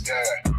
Yeah.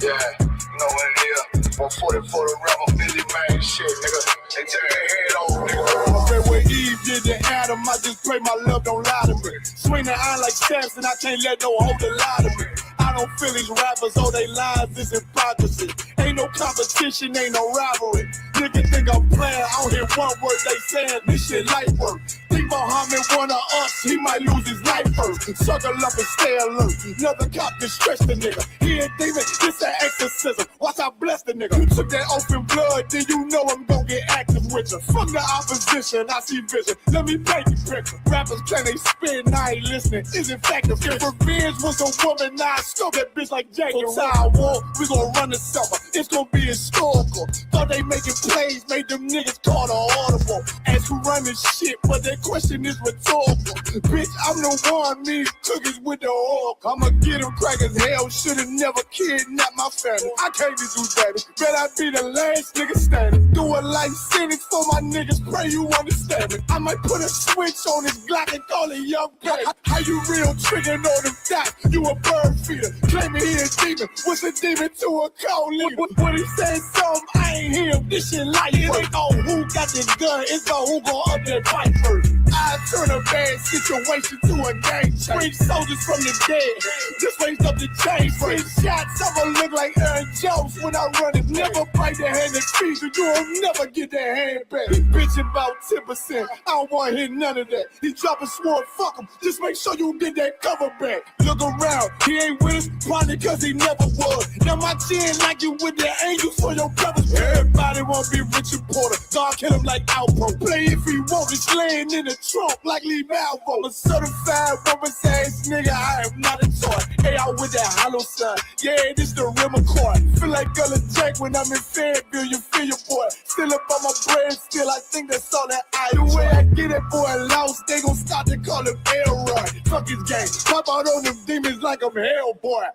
Yeah, you know what it is. 140 for the rebel, Billy man, shit, nigga. They tear your head over, nigga. I bet where Eve did to Adam, I just pray my love don't lie to me. Swing the iron like Samson, I can't let no holder lie to me. I don't feel these rappers, all they lies is hypocrisy. Ain't no competition, ain't no rivalry. Nigga think I'm playing, I don't hear one word they saying, this shit light work. Think Muhammad one of us, he might lose his life first. Circle up and stay alert. Another cop can stretch the nigga. He ain't demon, this an exorcism. Watch I bless the nigga. You took that open blood, then you know I'm gon' get active with you. Fuck the opposition, I see vision. Let me paint the picture. Rappers claim they spit and I ain't listening. Is in fact if revenge was a woman, now I scope that bitch like Jackie. From Sidewalk, we gon' run the summer. It's gon' be historical. Thought they making plays, made them niggas call the audible. As we run this shit, but that question is rhetorical. Bitch, I'm the one, me cookies with the oil. I'ma get them crackers, hell, should've never kidnapped my family. I can't be too baby, bet I be the last nigga standing. Do a life sentence for my niggas, pray you understand me. I might put a switch on this Glock and call it young baby. How you real triggering on them dots? You a bird feeder, claiming he a demon. What's a demon to a cold leader? When he said something, I ain't hear him. This shit light. It ain't on who got the gun, it's on who gon' up that fight first. I turn a bad situation to a game change. Bring soldiers from the dead, just raised up the chain. Bring shots, I'ma look like Aaron Jones when I run it. Never bite the hand that feeds you, you'll never get that hand back. He bitching about 10%, I don't wanna hear none of that. He dropping sword, fuck him, just make sure you get that cover back. Look around, he ain't with us, probably cause he never was. Now my chin like you with the angels for your brothers. Everybody wanna be Richard Porter, God kill him like Alpo. Play if he want, it's laying in the trunk like Lee Malvo. I'm a certified rubber's ass nigga, I am not a toy. Hey, I with that hollow sign, yeah, this the rim accord. Feel like Gullah Jack when I'm in Fayetteville, you feel your boy. Still up on my bread, still I think that's all that I do. The way I get it, boy, lost, they gon' start to call him Elroy. Fuck his game, pop out on them demons like I'm Hellboy.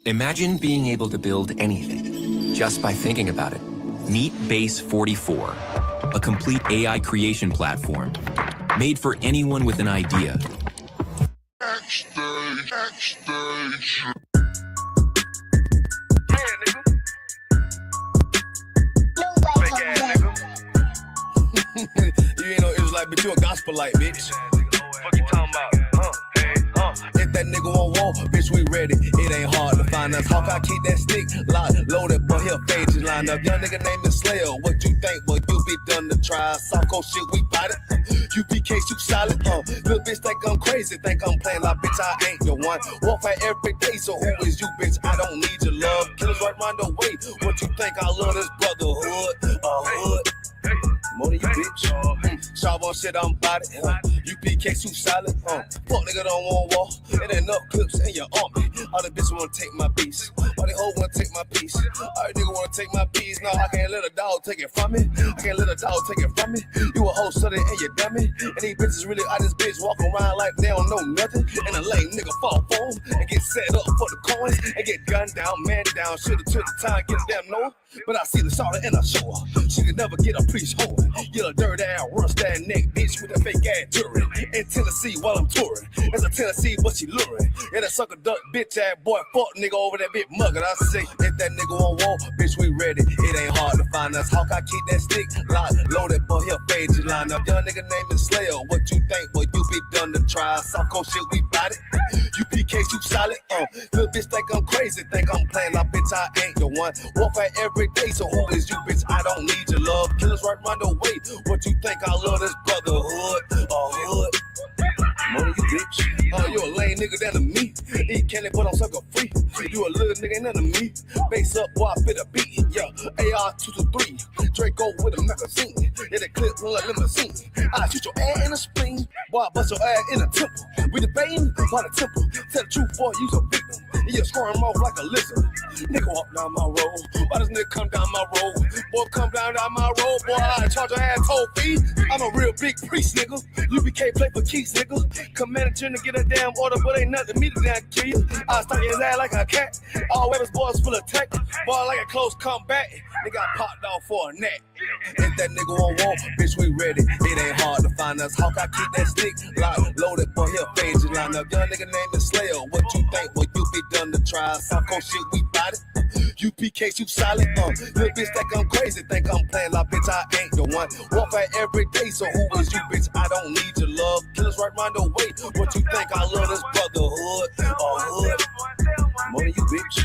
Imagine being able to build anything just by thinking about it. Meet Base 44, a complete AI creation platform made for anyone with an idea. You ain't no Israelite, but you a gospelite, bitch. Fuck you talking about? If that nigga won't walk, bitch, we ready. It ain't hard to find us. How can I keep that stick locked, loaded, but he'll fade you line up. Young nigga named the Slayer. What you think? Well, you be done to try. Soft cold shit, we bought it. UPK, you solid. Little bitch think I'm crazy, think I'm playing like bitch, I ain't the one. Walk fight every day, so who is you, bitch? I don't need your love. Killers right round the way. What you think? I love this brotherhood. Hood. More than you, bitch. Sharp on shit, I'm body. UPK, you solid. Fuck nigga don't want war. It ain't enough clips in your army. All the bitches wanna take my piece. All the hoes wanna take my piece. All the nigga wanna take my piece. No, I can't let a dog take it from me. I can't let a dog take it from me. You a hoe study and you dummy. And these bitches really out this bitch walking around like they don't know nothing. And a lame nigga fall for them and get set up for the coins and get gunned down, man down. Shoulda took the time, get a damn no. But I see the shawty and I show her. She could never get a police hoe. You a dirt ass, rust that neck bitch with a fake ass jury. In Tennessee while I'm touring. It's a Tennessee, but she luring. And a sucker duck bitch ass boy, fuck nigga over that bit muggin'. I say, if that nigga won't walk, bitch, we ready. It ain't hard to find us. How can I keep that stick locked, loaded, but he'll fade you line up. Young nigga named is Slayer. What you think? Well, you be done to try. Soft cold shit, we bout it. UPK, you solid. Little bitch think I'm crazy, think I'm playing like bitch, I ain't the one. Walk fight every day, so who is you, bitch? I don't need your love. Killers right round the way. What you think? I love this brotherhood. Hood. More than you, bitch. You a lame nigga down to me. Eat candy, but I'm sucker free. You a little nigga, ain't nothing to me. Base up while I fit a beat. Yeah, AR 223. Draco with a magazine. In the clip, like limousine. I shoot your ass in the spleen. Boy, I bust your ass in the temple. We debating by the temple. Tell the truth, boy, you's a victim. And you squirm off like a lizard. Nigga walk down my road. Why does nigga come down my road? Boy, come down my road. Boy, I charge your ass toll fee. I'm a real big priest, nigga. UPK play for keys, nigga. Command to get a damn order, but ain't nothing me to damn kill you. I stuck his ass like a cat. All weapons, boys full of tech. Boy, like a close combat. They got popped off for a neck. If that nigga won't walk, bitch, we ready. It ain't hard to find us. Hawk, I keep that stick locked, loaded, boy, here phase you line up. Young nigga named is Slayer. What you think? Well, you be done to try. South Coast shit, we bought it. UPK, you solid. Little bitch think I'm crazy, think I'm playing like bitch, I ain't the one. Walk out every day, so who is you, bitch? I don't need your love. Killers right round the way. What you think? I love this brotherhood or hood? More than you, bitch.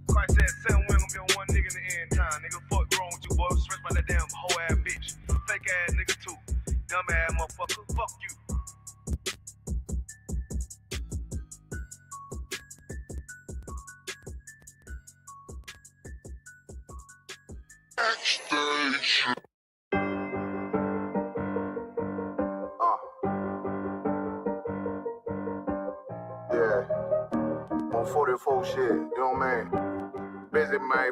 Christ said 7 women gonna be one nigga in the end time. Nigga, fuck wrong with you, boy. Stress by that damn hoe ass bitch. Fake ass nigga too. Dumb ass motherfucker. Fuck you. Yeah. On 44 shit, you know what I mean? Busy man.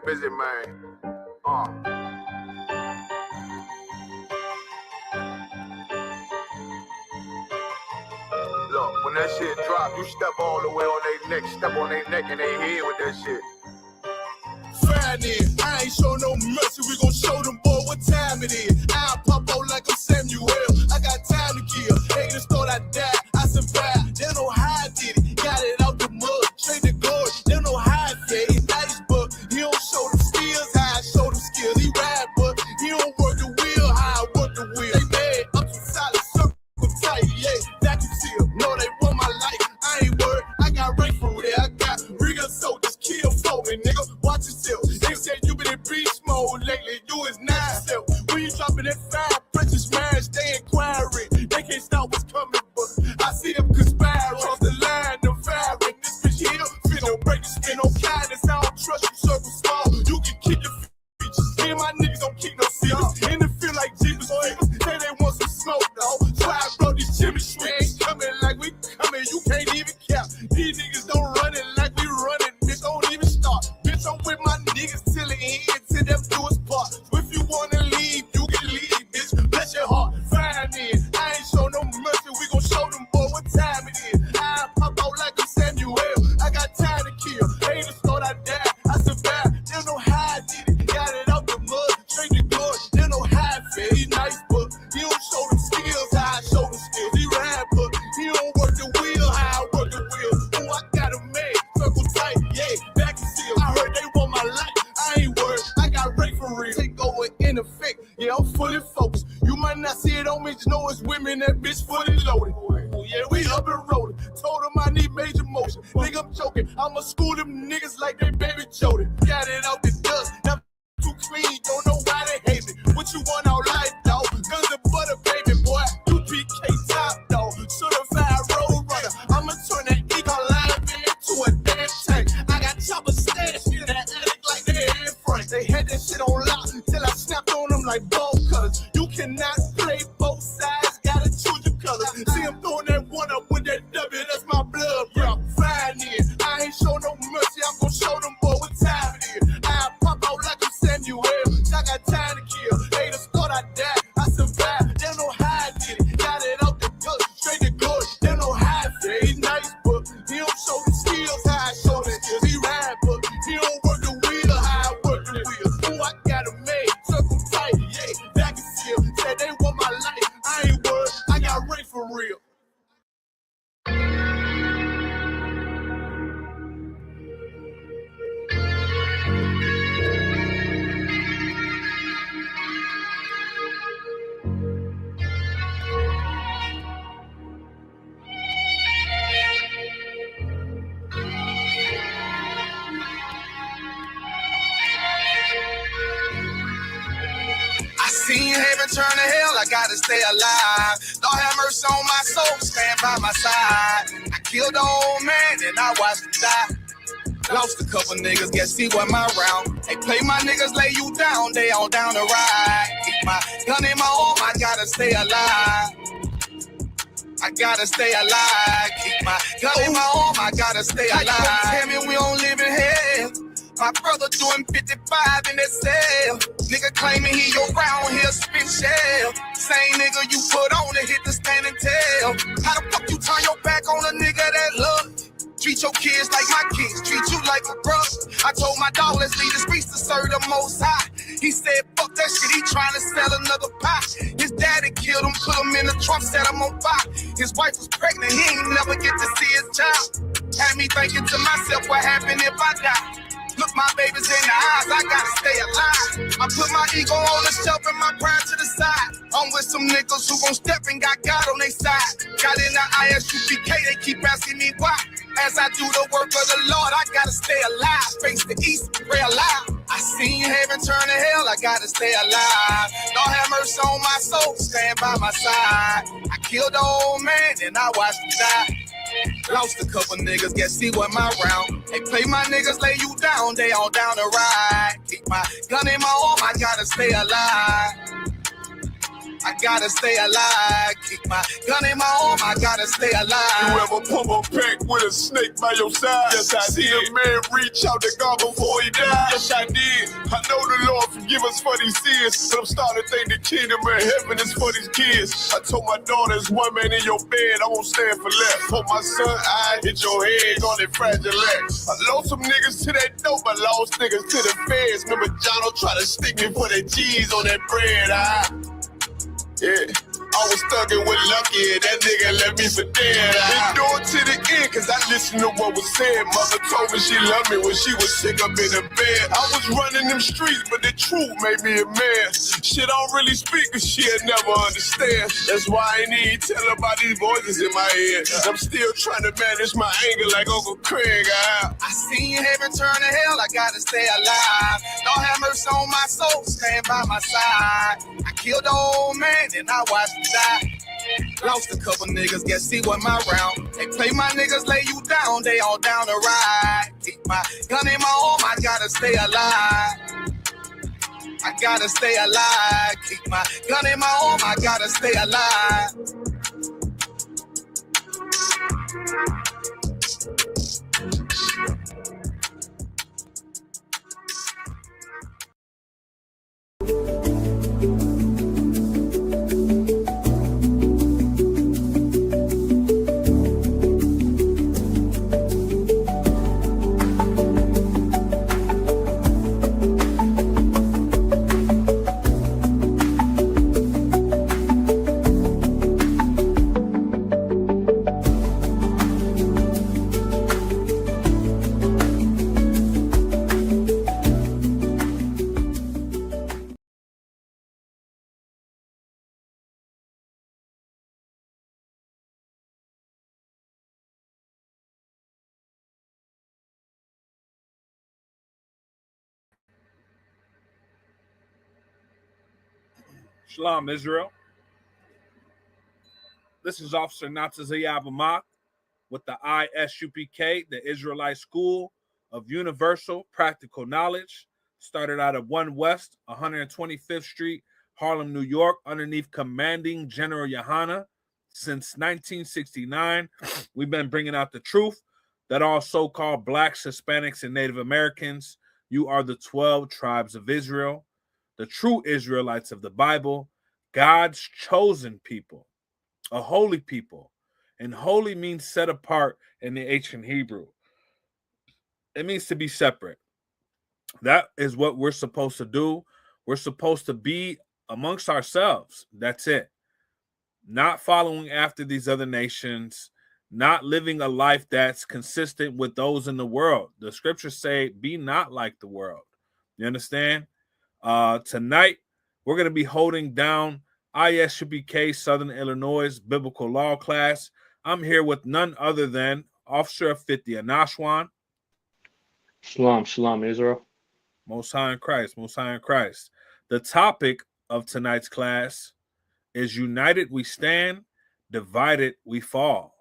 Look, when that shit drop, you step all the way on their neck, step on their neck and their head with that shit. Friday, I ain't show no mercy, we gon' show them boy what time it is. I pop out like I'm Samuel, I got time to kill. Haters thought I died, I survived. They don't know how I did it, got it out the mud, straight to glory. They don't know how I did it, nice, but he don't show them skills, how I show them skills. He ride, but he don't work the wheel, how I work the wheel. They mad, I'm too solid, circle tight, yeah, vacuum seal. No, they want my life, I ain't worried, I got rank for it, I got real soldiers, kill for me, nigga, watch yourself. They said you been in beast mode lately, you is not self. When you dropping that fire, Princess marriage, they inquiring. They can't stop what's coming, but I see them conspiring. Cross the line, them firing. This bitch here, finna break the spin on kindness. I don't trust you, circle small. You can kick your features. Me and my niggas don't keep no secrets. In the feel like Jeepers Creepers. Say they want some smoke, dog. So I brought these Jimmy Sweets. Coming like we coming, you can't even cap. These niggas don't run it like we running. Bitch, don't even start. Bitch, I'm with my niggas till the end, till them do us part. If you wanna leave, you can leave, bitch. Bless your heart, find it. I ain't show no mercy, we gon' show them boy what time it is. I pop out like a Samuel, I got time to kill. Haters thought I died, I survived. They don't know how I did it, got it out the mud, straight to glory. They don't know how I feel. He nice, but he don't show them skills, how I show them skills. He ride, but he don't work the wheel, how I work the wheel. Ooh, I got him made, circle tight, yeah, back and seal. I heard they want my life, I ain't worried, I got Ray for real. Take over in effect, yeah, I'm fully focused. You might not see it on me, just know it's women, that bitch fully loaded. Ooh, yeah, we up and rolling. Told them I need major motion. Nigga, I'm joking, I'ma school them niggas like they baby Jody. Got it out the dust, now too clean, don't know why they hate me. What you want out life, dog? Guns and butter, baby boy. UPK top, dog. Certified road runner. I'ma turn that eco line into a damn tank. I got chopper stash in that attic like they in front. They had that shit on lock till I snapped on them like ball cutters. You cannot play both sides, gotta choose your colors. See him throwing that one up with that W, that's my blood, bro. Fine in. I ain't show no mercy, I'm gonna show them boy what time it is. I pop out like I'm Samuel, I got time to kill. Haters thought I died, I survived. They don't know how I did it, got it out the gut, straight to glory. They don't know how I feel. He nice, but he don't show the skills, how I show the skills. He ride, but he don't work the wheel, how I work the wheel. Ooh, I got him made, circle tight, yeah, back and seal. Said they want my life, I ain't worried, I got Ray for real. Seen heaven turn to hell, I gotta stay alive. Lord have mercy on my soul, stand by my side. I killed the old man and I watched him die. Lost a couple niggas, guess he wasn't my round. Hey, play my niggas, lay you down, they all down the ride. Keep my gun in my arm, I gotta stay alive. I gotta stay alive. Keep my gun in my arm, I gotta stay alive. Tell me we don't live in hell. My brother doing 55 in that cell. Nigga claiming he your round here spit shell. Same nigga you put on to hit the stand and tell. How the fuck you turn your back on a nigga that love? Treat your kids like my kids, treat you like a brother. I told my dog, let's leave the streets to serve the most high. He said, fuck that shit, he trying to sell another pie. His daddy killed him, put him in the trunk, set him on fire. His wife was pregnant, he ain't never get to see his child. Had me thinking to myself, what happened if I die? Look my babies in the eyes, I gotta stay alive. I put my ego on the shelf and my pride to the side. I'm with some niggas who gon' step and got God on their side. Got in the ISUPK, they keep asking me why. As I do the work of the Lord, I gotta stay alive. Face the east, pray alive. I seen heaven turn to hell, I gotta stay alive. Lord have mercy on my soul, stand by my side. I killed the old man and I watched him die. Lost a couple niggas, guess he wasn't my round. Hey, play my niggas, lay you down, they all down the ride. Keep my gun in my arm, I gotta stay alive. I gotta stay alive. Keep my gun in my arm, I gotta stay alive. You ever pump a pack with a snake by your side? Yes, I See did. a man reach out to God before he died? Yes, I did. I know the Lord forgive us for these sins, but I'm starting to think the kingdom of heaven is for these kids. I told my daughter, there's one man in your bed, I won't stand for less. Hope my son, I hit your head on that fragile legs. I lost some niggas to that dope, I lost niggas to the feds. Remember Jono try to stick me for that cheese on that bread, yeah, I was thugging with Lucky, and that nigga left me for dead. Endured to the end, cause I listened to what was said. Mother told me she loved me when she was sick up in the bed. I was running them streets, but the truth made me a man. Shit, I don't really speak, cause she'll never understand. That's why I ain't even tell her about these voices in my head. I'm still trying to manage my anger like Uncle Craig. I seen heaven turn to hell, I gotta stay alive. Lord have mercy on my soul, stand by my side. I killed the old man and I watched him die. Lost a couple niggas, guess he wasn't my round. Hey, play my niggas, lay you down, they all down the ride. Keep my gun in my arm, I gotta stay alive. I gotta stay alive. Keep my gun in my arm, I gotta stay alive. Shalom, Israel. This is Officer Natazaya Abamak with the ISUPK, the Israelite School of Universal Practical Knowledge. Started out at 1 West, 125th Street, Harlem, New York, underneath Commanding General Yohana. Since 1969, we've been bringing out the truth that all so-called Blacks, Hispanics, and Native Americans, you are the 12 tribes of Israel, the true Israelites of the Bible, God's chosen people, a holy people. And holy means set apart in the ancient Hebrew. It means to be separate. That is what we're supposed to do. We're supposed to be amongst ourselves. That's it. Not following after these other nations, not living a life that's consistent with those in the world. The scriptures say, be not like the world. You understand? Tonight, we're going to be holding down ISUPK Southern Illinois Biblical Law class. I'm here with none other than Officer of 50, Anashwan. Shalom, shalom, Israel. Most High in Christ, Most High in Christ. The topic of tonight's class is United we stand, divided we fall.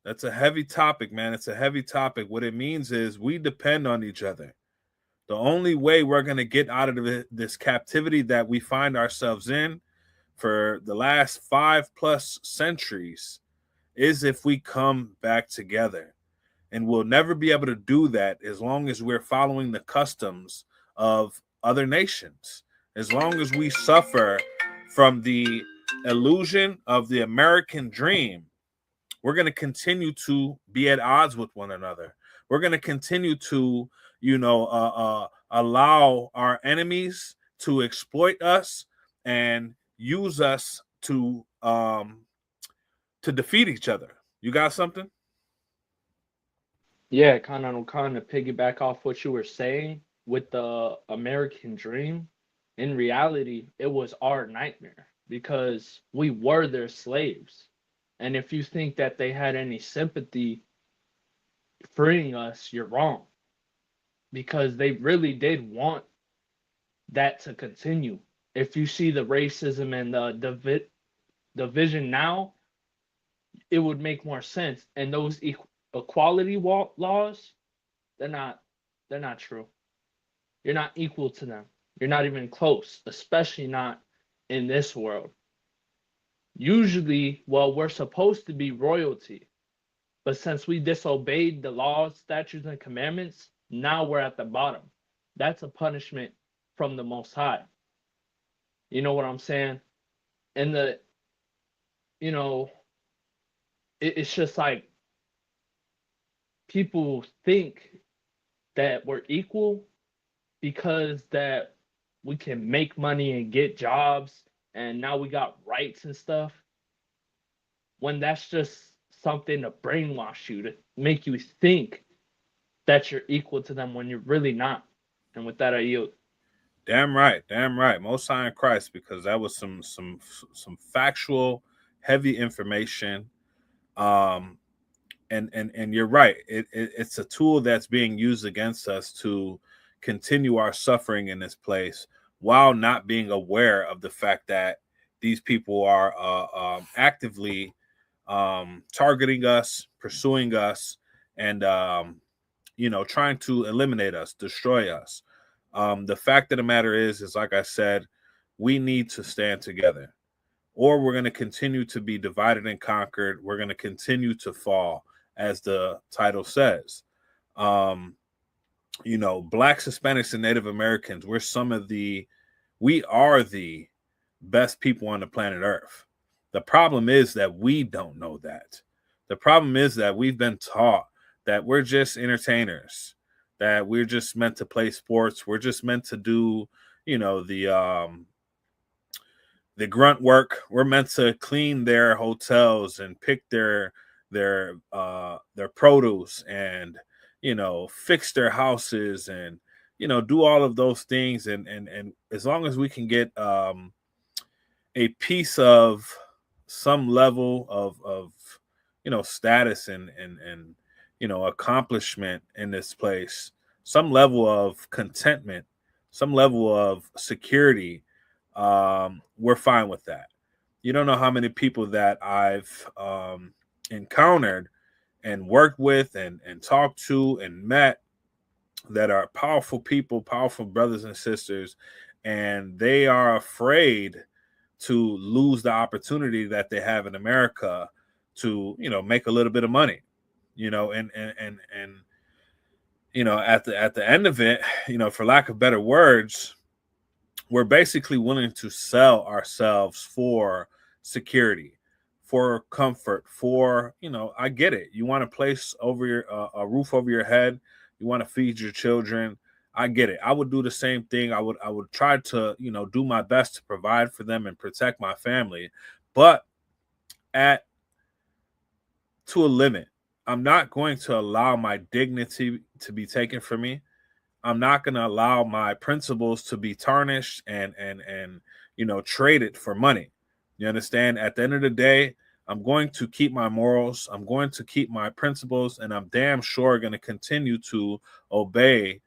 That's a heavy topic, man. It's a heavy topic. What it means is we depend on each other. The only way we're going to get out of this captivity that we find ourselves in for the last 5+ centuries is if we come back together. And we'll never be able to do that as long as we're following the customs of other nations. As long as we suffer from the illusion of the American dream, we're going to continue to be at odds with one another. We're going to continue to, allow our enemies to exploit us and use us to defeat each other. You got something? Yeah, kind of piggyback off what you were saying with the American dream. In reality, it was our nightmare because we were their slaves. And if you think that they had any sympathy freeing us, you're wrong. Because they really did want that to continue. If you see the racism and the division now, it would make more sense. And those equality laws, they're not true. You're not equal to them. You're not even close, especially not in this world. Usually, well, we're supposed to be royalty, but since we disobeyed the laws, statutes, and commandments, now we're at the bottom. That's a punishment from the Most High. You know what I'm saying? And it's just like people think that we're equal because that we can make money and get jobs and now we got rights and stuff, when that's just something to brainwash you, to make you think that you're equal to them when you're really not. And with that, I yield. Damn right, Most High in Christ, because that was some factual, heavy information. And you're right. It's a tool that's being used against us to continue our suffering in this place while not being aware of the fact that these people are actively targeting us, pursuing us, and trying to eliminate us, destroy us. The fact of the matter is like I said, we need to stand together, or we're going to continue to be divided and conquered. We're going to continue to fall, as the title says. Blacks, Hispanics, and Native Americans, we are the best people on the planet Earth. The problem is that we don't know that. The problem is that we've been taught that we're just entertainers, that we're just meant to play sports. We're just meant to do, the grunt work. We're meant to clean their hotels and pick their produce and, fix their houses and, do all of those things. And as long as we can get a piece of some level of status and accomplishment in this place, some level of contentment, some level of security, we're fine with that. You don't know how many people that I've encountered and worked with and talked to and met that are powerful people, powerful brothers and sisters, and they are afraid to lose the opportunity that they have in America to, make a little bit of money, and at the end of it, for lack of better words, we're basically willing to sell ourselves for security, for comfort, for, I get it. You want a place over a roof over your head. You want to feed your children. I get it. I would do the same thing. I would try to, do my best to provide for them and protect my family, but to a limit. I'm not going to allow my dignity to be taken from me. I'm not going to allow my principles to be tarnished and traded for money. You understand? At the end of the day, I'm going to keep my morals. I'm going to keep my principles, and I'm damn sure going to continue to obey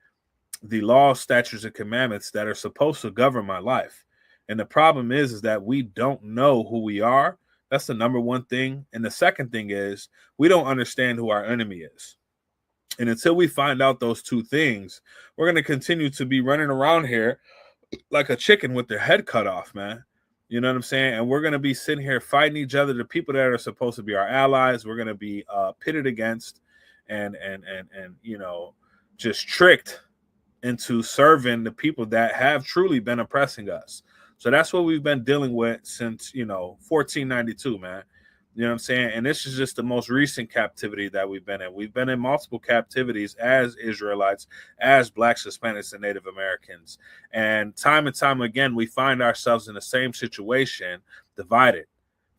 the laws, statutes, and commandments that are supposed to govern my life. And the problem is that we don't know who we are. That's the number one thing. And the second thing is we don't understand who our enemy is. And until we find out those two things, we're going to continue to be running around here like a chicken with their head cut off, man. You know what I'm saying? And we're going to be sitting here fighting each other. The people that are supposed to be our allies, we're going to be pitted against and you know, just tricked into serving the people that have truly been oppressing us. So that's what we've been dealing with since, you know, 1492, man. You know what I'm saying? And this is just the most recent captivity that we've been in. We've been in multiple captivities as Israelites, as Blacks, Hispanics, and Native Americans. And time again, we find ourselves in the same situation, divided,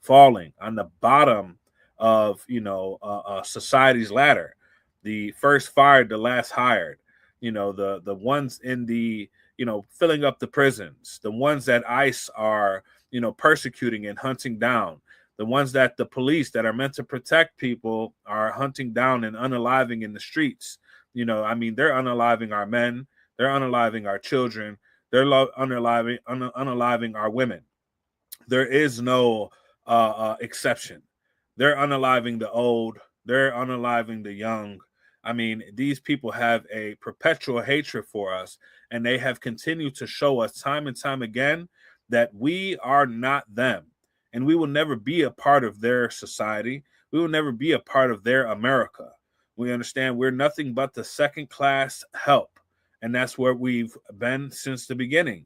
falling on the bottom of, you know, society's ladder. The first fired, the last hired. You know, the ones in the, you know, filling up the prisons, the ones that ICE are, you know, persecuting and hunting down, the ones that the police that are meant to protect people are hunting down and unaliving in the streets. You know, I mean, they're unaliving our men, they're unaliving our children, they're unaliving our women. There is no exception. They're unaliving the old, they're unaliving the young. I mean, these people have a perpetual hatred for us, and they have continued to show us time and time again that we are not them, and we will never be a part of their society. We will never be a part of their America. We understand we're nothing but the second-class help, and that's where we've been since the beginning.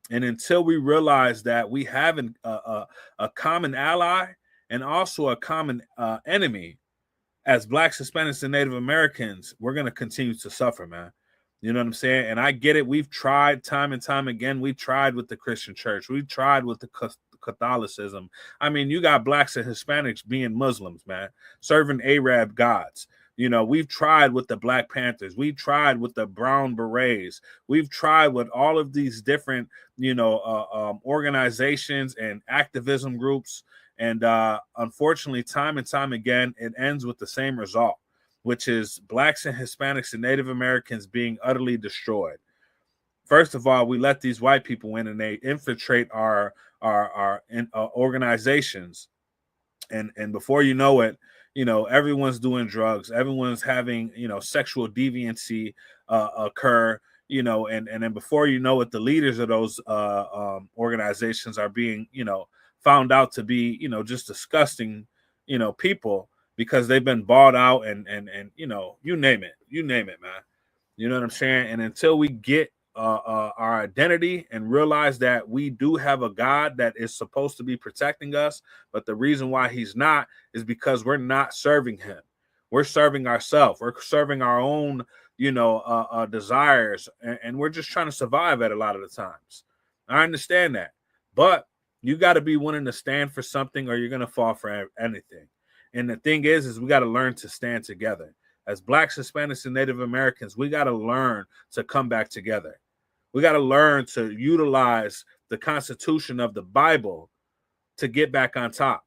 And until we realize that we have a common ally and also a common enemy, as Blacks, Hispanics, and Native Americans, we're going to continue to suffer, man. You know what I'm saying? And I get it. We've tried time and time again. We've tried with the Christian church. We've tried with the Catholicism. I mean, you got Blacks and Hispanics being Muslims, man, serving Arab gods. You know, we've tried with the Black Panthers. We've tried with the Brown Berets. We've tried with all of these different, you know, organizations and activism groups. And unfortunately, time and time again, it ends with the same result, which is Blacks and Hispanics and Native Americans being utterly destroyed. First of all, we let these white people in and they infiltrate our organizations. And before you know it, you know, everyone's doing drugs. Everyone's having, you know, sexual deviancy occur. You know, and then before you know it, the leaders of those organizations are being, you know, found out to be, you know, just disgusting, you know, people because they've been bought out and you know, you name it, man. You know what I'm saying? And until we get our identity and realize that we do have a God that is supposed to be protecting us, but the reason why he's not is because we're not serving him. We're serving ourselves. We're serving our own, you know, desires, and we're just trying to survive at a lot of the times. I understand that, but you got to be willing to stand for something or you're going to fall for anything. And the thing is we got to learn to stand together. As Blacks, Hispanics, and Native Americans, we got to learn to come back together. We got to learn to utilize the Constitution of the Bible to get back on top.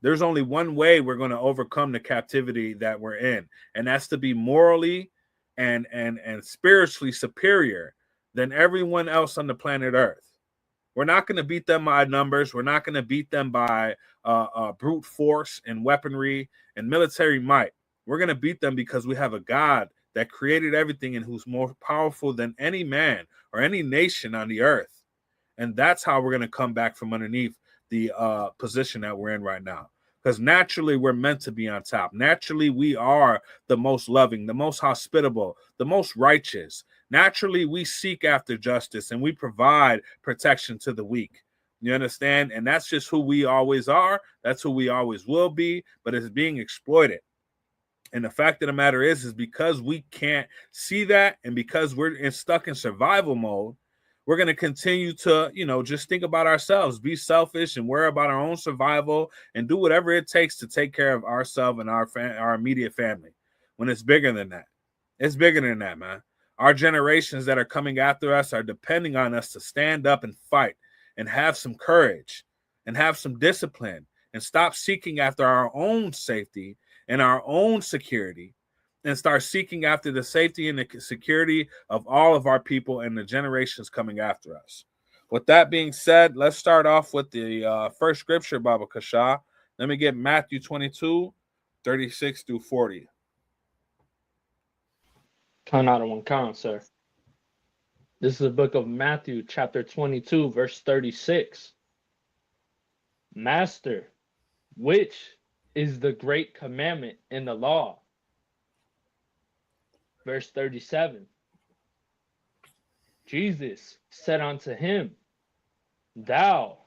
There's only one way we're going to overcome the captivity that we're in, and that's to be morally and spiritually superior than everyone else on the planet Earth. We're not going to beat them by numbers. We're not going to beat them by brute force and weaponry and military might. We're going to beat them because we have a God that created everything and who's more powerful than any man or any nation on the earth. And that's how we're going to come back from underneath the position that we're in right now. Because naturally, we're meant to be on top. Naturally, we are the most loving, the most hospitable, the most righteous. Naturally, we seek after justice and we provide protection to the weak. You understand? And that's just who we always are. That's who we always will be, but it's being exploited. And the fact of the matter is because we can't see that and because we're stuck in survival mode, we're going to continue to, you know, just think about ourselves, be selfish and worry about our own survival and do whatever it takes to take care of ourselves and our immediate family. When it's bigger than that. It's bigger than that, man. Our generations that are coming after us are depending on us to stand up and fight and have some courage and have some discipline and stop seeking after our own safety and our own security and start seeking after the safety and the security of all of our people and the generations coming after us. With that being said, let's start off with the first scripture, Baba Kasha. Let me get Matthew 22, 36 through 40. Count out of one count, sir. This is the book of Matthew, chapter 22, verse 36. Master, which is the great commandment in the law? Verse 37. Jesus said unto him, Thou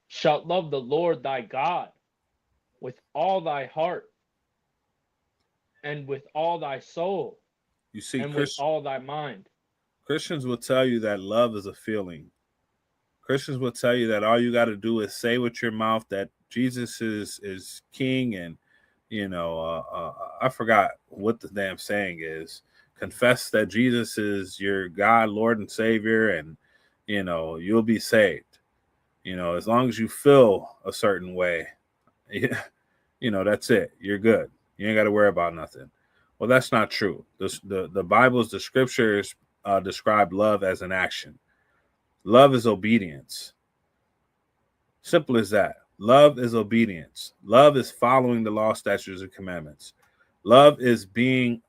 shalt love the Lord thy God with all thy heart, and with all thy soul, You see, and with all thy mind. Christians will tell you that love is a feeling. Christians will tell you that all you got to do is say with your mouth that Jesus is king, and I forgot what the damn saying is. Confess that Jesus is your God, Lord, and Savior, and you'll be saved. As long as you feel a certain way, that's it. You're good. You ain't got to worry about nothing. Well, that's not true. The Bible's, the scriptures describe love as an action. Love is obedience. Simple as that. Love is obedience. Love is following the law, statutes, and commandments. Love is being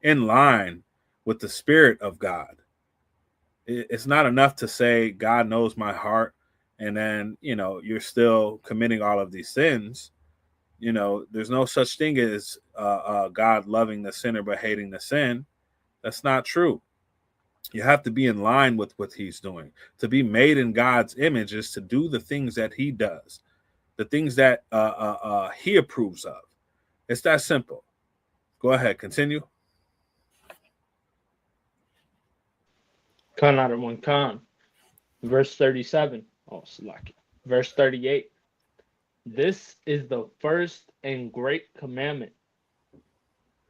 in line with the Spirit of God. It's not enough to say God knows my heart, and then you're still committing all of these sins. There's no such thing as God loving the sinner but hating the sin. That's not true. You have to be in line with what he's doing. To be made in God's image is to do the things that he does, the things that he approves of. It's that simple. Go ahead, continue. Count out of one count. Verse 37. Oh, slack. Verse 38. This is the first and great commandment.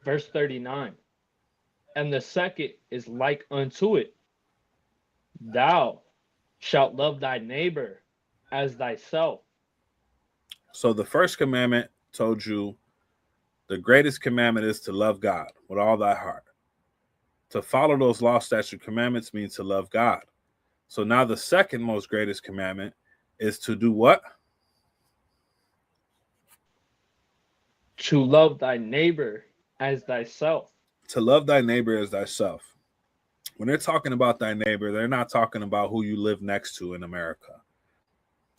Verse 39. And the second is like unto it. Thou shalt love thy neighbor as thyself. So the first commandment told you the greatest commandment is to love God with all thy heart. To follow those law, statute, commandments means to love God. So now the second most greatest commandment is to do what? To love thy neighbor as thyself. To love thy neighbor as thyself. When they're talking about thy neighbor, they're not talking about who you live next to in America.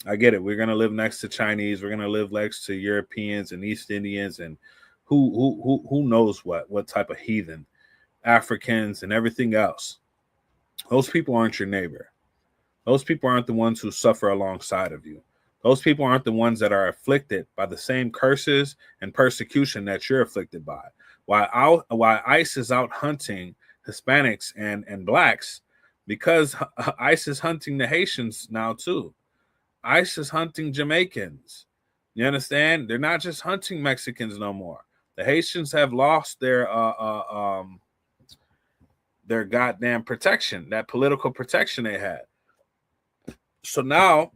I get it. We're going to live next to Chinese. We're going to live next to Europeans and East Indians and who knows what type of heathen, Africans and everything else. Those people aren't your neighbor. Those people aren't the ones who suffer alongside of you. Those people aren't the ones that are afflicted by the same curses and persecution that you're afflicted by. Why ICE is out hunting Hispanics and blacks, because ICE is hunting the Haitians now too. ICE is hunting Jamaicans. You understand? They're not just hunting Mexicans no more. The Haitians have lost their goddamn protection, that political protection they had. So now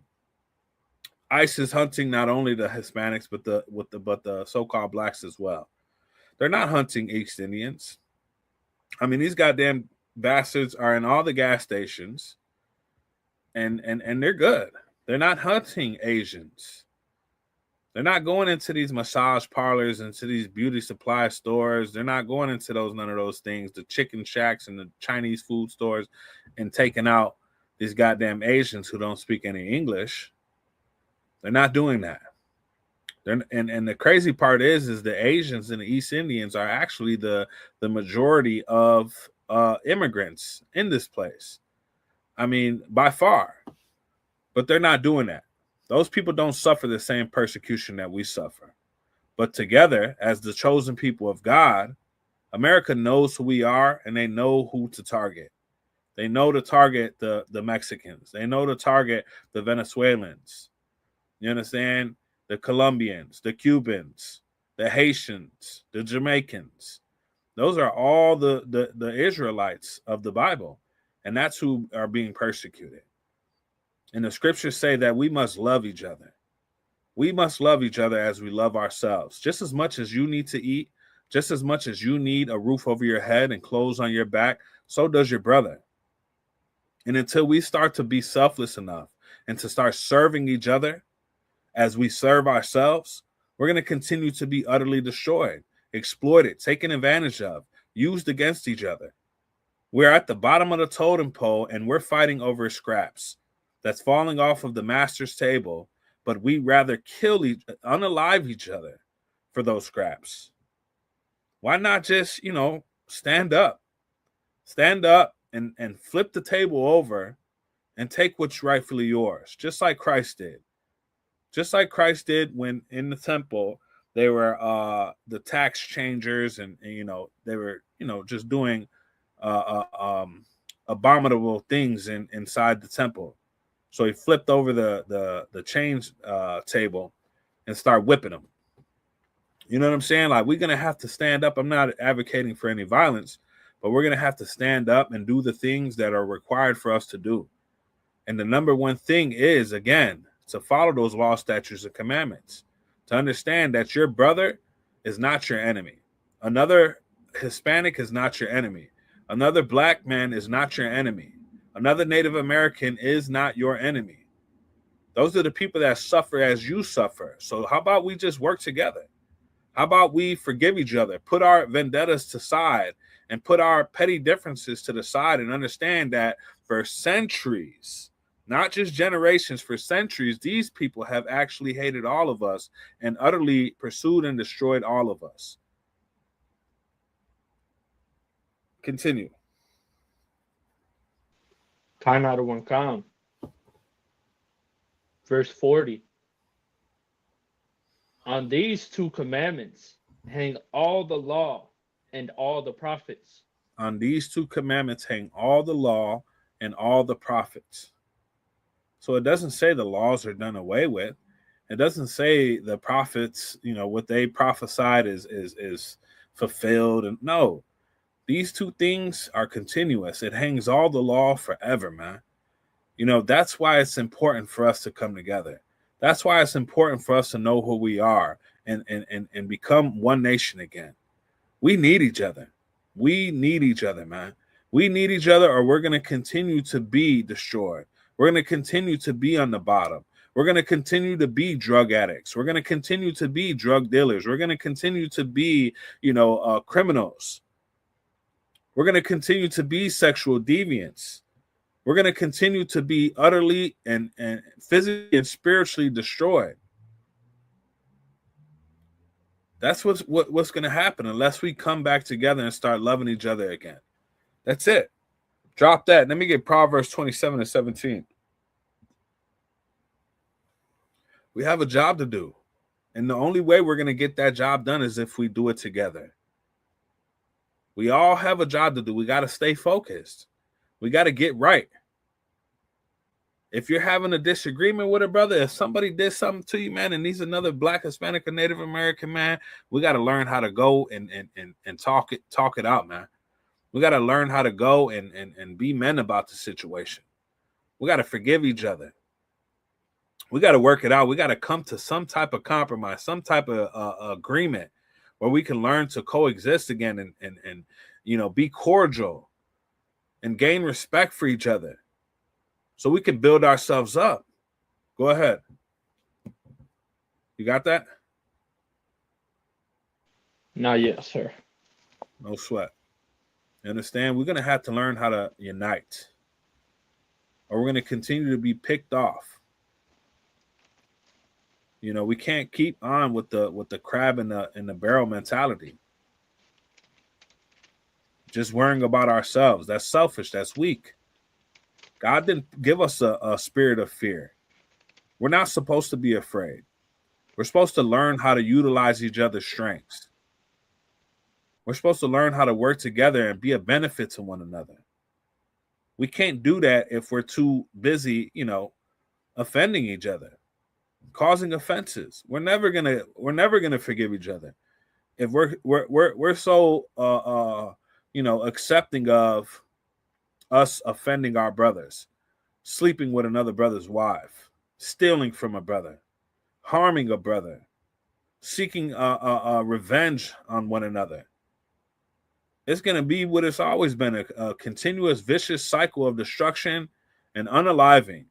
ICE is hunting not only the Hispanics but the so-called blacks as well. They're not hunting East Indians. I mean, these goddamn bastards are in all the gas stations, and they're good. They're not hunting Asians. They're not going into these massage parlors, into these beauty supply stores. They're not going into none of those things, the chicken shacks and the Chinese food stores, and taking out these goddamn Asians who don't speak any English. They're not doing that. And the crazy part is the Asians and the East Indians are actually the majority of immigrants in this place. I mean, by far. But they're not doing that. Those people don't suffer the same persecution that we suffer. But together, as the chosen people of God, America knows who we are, and they know who to target. They know to target the Mexicans. They know to target the Venezuelans. You understand? The Colombians, the Cubans, the Haitians, the Jamaicans. Those are all the Israelites of the Bible. And that's who are being persecuted. And the scriptures say that we must love each other. We must love each other as we love ourselves. Just as much as you need to eat, just as much as you need a roof over your head and clothes on your back, so does your brother. And until we start to be selfless enough and to start serving each other as we serve ourselves, we're going to continue to be utterly destroyed, exploited, taken advantage of, used against each other. We're at the bottom of the totem pole and we're fighting over scraps that's falling off of the master's table, but we rather unalive each other for those scraps. Why not just, stand up and flip the table over and take what's rightfully yours, just like Christ did. Just like Christ did when in the temple, they were the tax changers and they were, just doing abominable things inside the temple. So he flipped over the change table and started whipping them. You know what I'm saying? Like, we're going to have to stand up. I'm not advocating for any violence, but we're going to have to stand up and do the things that are required for us to do. And the number one thing is, again, to follow those laws, statutes, and commandments. To understand that your brother is not your enemy. Another Hispanic is not your enemy. Another black man is not your enemy. Another Native American is not your enemy. Those are the people that suffer as you suffer. So how about we just work together? How about we forgive each other, put our vendettas to side, and put our petty differences to the side and understand that for centuries, not just generations, for centuries, these people have actually hated all of us and utterly pursued and destroyed all of us. Continue. Kind out of one count. Verse 40. On these two commandments hang all the law and all the prophets. On these two commandments hang all the law and all the prophets. So it doesn't say the laws are done away with. It doesn't say the prophets, what they prophesied is fulfilled. And no, these two things are continuous. It hangs all the law forever, man. That's why it's important for us to come together. That's why it's important for us to know who we are and become one nation again. We need each other. We need each other, man. We need each other, or we're going to continue to be destroyed. We're going to continue to be on the bottom. We're going to continue to be drug addicts. We're going to continue to be drug dealers. We're going to continue to be, criminals. We're going to continue to be sexual deviants. We're going to continue to be utterly and physically and spiritually destroyed. That's what's going to happen unless we come back together and start loving each other again. That's it. Drop that. Let me get Proverbs 27 and 17. We have a job to do. And the only way we're going to get that job done is if we do it together. We all have a job to do. We got to stay focused. We got to get right. If you're having a disagreement with a brother, if somebody did something to you, man, and he's another Black, Hispanic, or Native American, man, we got to learn how to go and talk it out, man. We got to learn how to go and be men about the situation. We got to forgive each other. We got to work it out. We got to come to some type of compromise, some type of agreement where we can learn to coexist again and be cordial and gain respect for each other so we can build ourselves up. Go ahead. You got that? Not yet, sir. No sweat. You understand? We're going to have to learn how to unite, or we're going to continue to be picked off. We can't keep on with the crab in the barrel mentality. Just worrying about ourselves. That's selfish. That's weak. God didn't give us a spirit of fear. We're not supposed to be afraid. We're supposed to learn how to utilize each other's strengths. We're supposed to learn how to work together and be a benefit to one another. We can't do that if we're too busy, offending each other, causing offenses. We're never gonna forgive each other if we're so accepting of us offending our brothers, sleeping with another brother's wife, stealing from a brother, harming a brother, seeking revenge on one another. It's going to be what it's always been, a continuous vicious cycle of destruction and unaliving.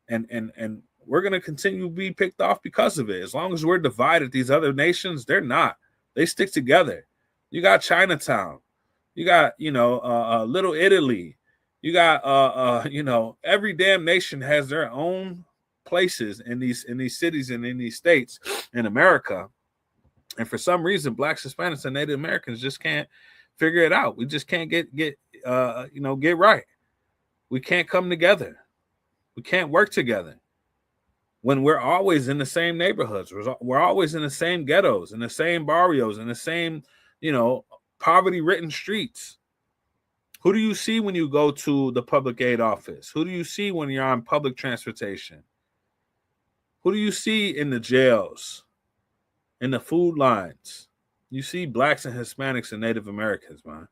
And we're going to continue to be picked off because of it. As long as we're divided, these other nations, they're not. They stick together. You got Chinatown. You got, Little Italy. You got, every damn nation has their own places in these cities and in these states in America. And for some reason, Blacks, Hispanics, and Native Americans just can't figure it out. We just can't get right. We can't come together. We can't work together when we're always in the same neighborhoods. We're always in the same ghettos, in the same barrios, in the same, poverty-ridden streets. Who do you see when you go to the public aid office? Who do you see when you're on public transportation? Who do you see in the jails, in the food lines? You see Blacks and Hispanics and Native Americans, man.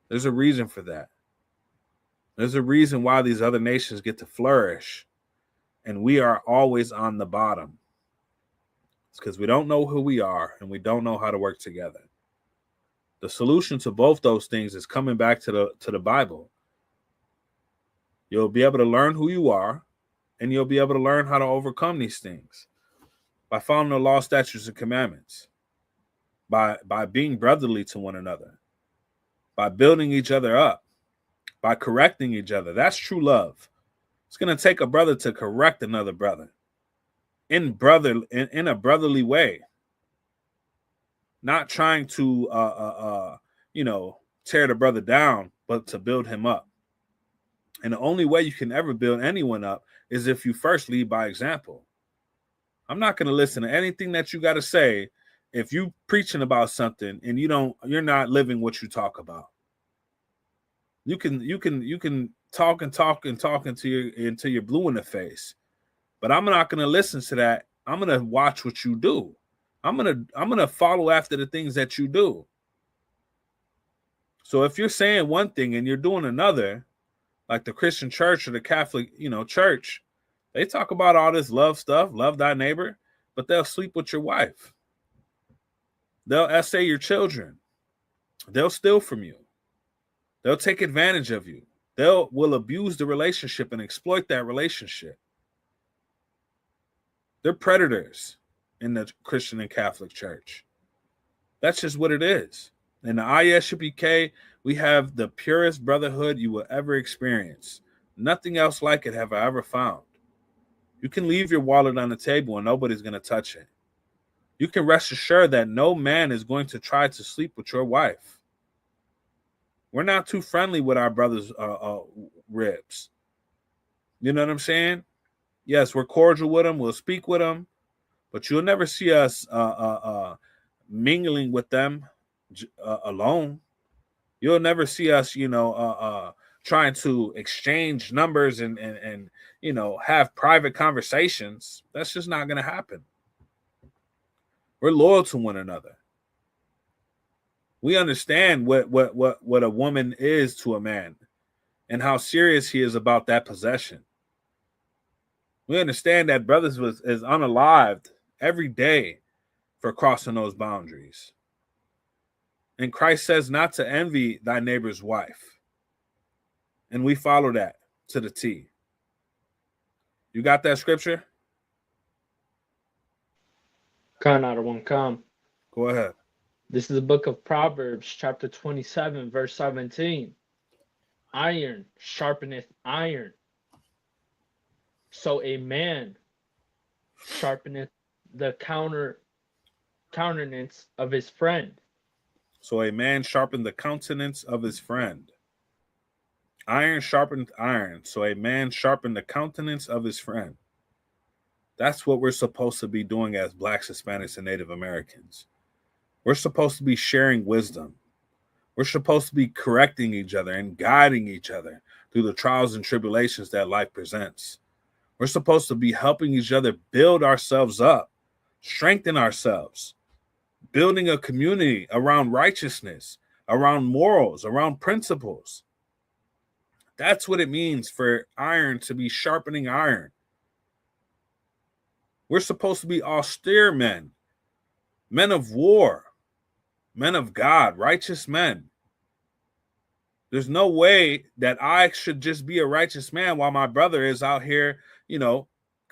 There's a reason for that. There's a reason why these other nations get to flourish, and we are always on the bottom. It's because we don't know who we are, and we don't know how to work together. The solution to both those things is coming back to the Bible. You'll be able to learn who you are, and you'll be able to learn how to overcome these things by following the law, statutes, and commandments, by being brotherly to one another, by building each other up, by correcting each other. That's true love. It's going to take a brother to correct another brother in a brotherly way. Not trying to, tear the brother down, but to build him up. And the only way you can ever build anyone up is if you first lead by example. I'm not going to listen to anything that you got to say if you preaching about something and you're not living what you talk about. You can talk until you're blue in the face, but I'm not going to listen to that. I'm going to watch what you do. I'm gonna follow after the things that you do. So if you're saying one thing and you're doing another, like the Christian church or the Catholic, church, they talk about all this love stuff, love thy neighbor, but they'll sleep with your wife. They'll essay your children. They'll steal from you. They'll take advantage of you. Will abuse the relationship and exploit that relationship. They're predators in the Christian and Catholic church. That's just what it is. In the ISUPK, we have the purest brotherhood you will ever experience. Nothing else like it have I ever found. You can leave your wallet on the table and nobody's going to touch it. You can rest assured that no man is going to try to sleep with your wife. We're not too friendly with our brothers' ribs. You know what I'm saying? Yes, we're cordial with them. We'll speak with them. But you'll never see us mingling with them alone. You'll never see us, trying to exchange numbers and have private conversations. That's just not going to happen. We're loyal to one another. We understand what a woman is to a man and how serious he is about that possession. We understand that brothers is unalived every day for crossing those boundaries. And Christ says not to envy thy neighbor's wife. And we follow that to the T. You got that scripture? Khan out of one come. Go ahead. This is the book of Proverbs, chapter 27, verse 17. Iron sharpeneth iron. So a man sharpeneth the countenance of his friend. So a man sharpened the countenance of his friend. Iron sharpened iron. So a man sharpened the countenance of his friend. That's what we're supposed to be doing as Blacks, Hispanics, and Native Americans. We're supposed to be sharing wisdom. We're supposed to be correcting each other and guiding each other through the trials and tribulations that life presents. We're supposed to be helping each other build ourselves up, strengthen ourselves, building a community around righteousness, around morals, around principles. That's what it means for iron to be sharpening iron. We're supposed to be austere men, men of war, men of God, righteous men. There's no way that I should just be a righteous man while my brother is out here,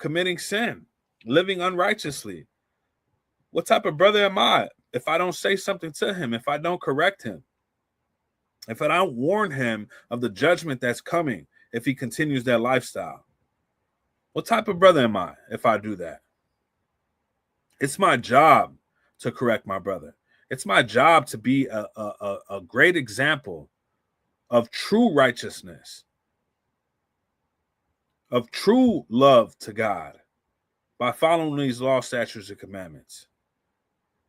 committing sin, living unrighteously? What type of brother am I if I don't say something to him, if I don't correct him, if I don't warn him of the judgment that's coming if he continues that lifestyle? What type of brother am I if I do that? It's my job to correct my brother. It's my job to be a great example of true righteousness, of true love to God by following these law, statutes, and commandments.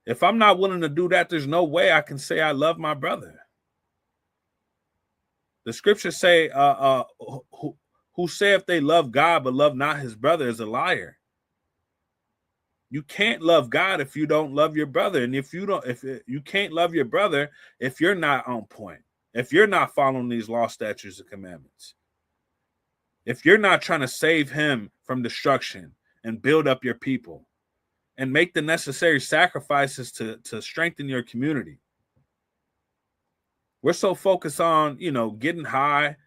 If I'm not willing to do that, there's no way I can say I love my brother. The scriptures say, who say if they love God but love not his brother is a liar. You can't love God if you don't love your brother. And if you can't love your brother if you're not on point, if you're not following these law, statutes, and commandments, if you're not trying to save him from destruction and build up your people and make the necessary sacrifices to strengthen your community. We're so focused on, getting high,